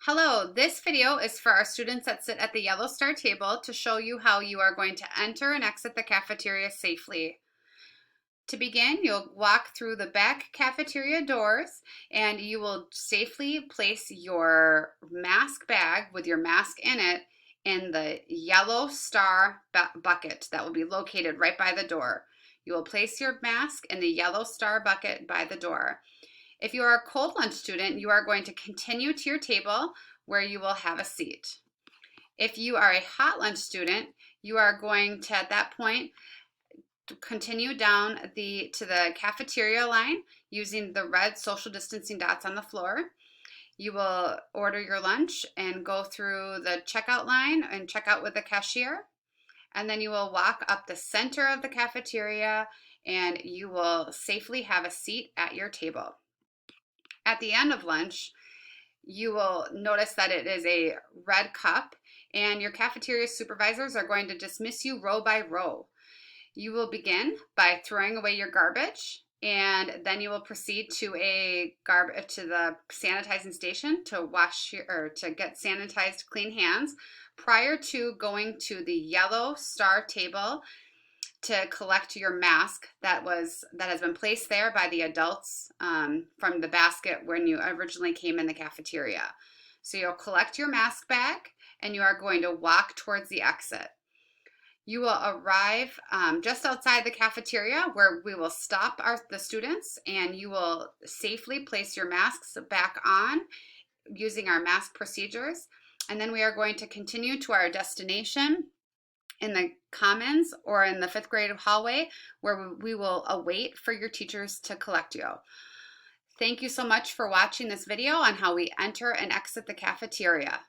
Hello, this video is for our students that sit at the yellow star table to show you how you are going to enter and exit the cafeteria safely. To begin, you'll walk through the back cafeteria doors and you will safely place your mask bag with your mask in it in the yellow star bucket that will be located right by the door. You will place your mask in the yellow star bucket by the door. If you are a cold lunch student, you are going to continue to your table where you will have a seat. If you are a hot lunch student, you are going to, at that point, continue down to the cafeteria line using the red social distancing dots on the floor. You will order your lunch and go through the checkout line and check out with the cashier. And then you will walk up the center of the cafeteria and you will safely have a seat at your table. At the end of lunch, you will notice that it is a red cup and your cafeteria supervisors are going to dismiss you row by row. You will begin by throwing away your garbage and then you will proceed to the sanitizing station to to get sanitized clean hands prior to going to the yellow star table to collect your mask that has been placed there by the adults from the basket when you originally came in the cafeteria. So you'll collect your mask bag and you are going to walk towards the exit. You will arrive just outside the cafeteria where we will stop the students and you will safely place your masks back on using our mask procedures. And then we are going to continue to our destination in the commons or in the 5th grade hallway where we will await for your teachers to collect you. Thank you so much for watching this video on how we enter and exit the cafeteria.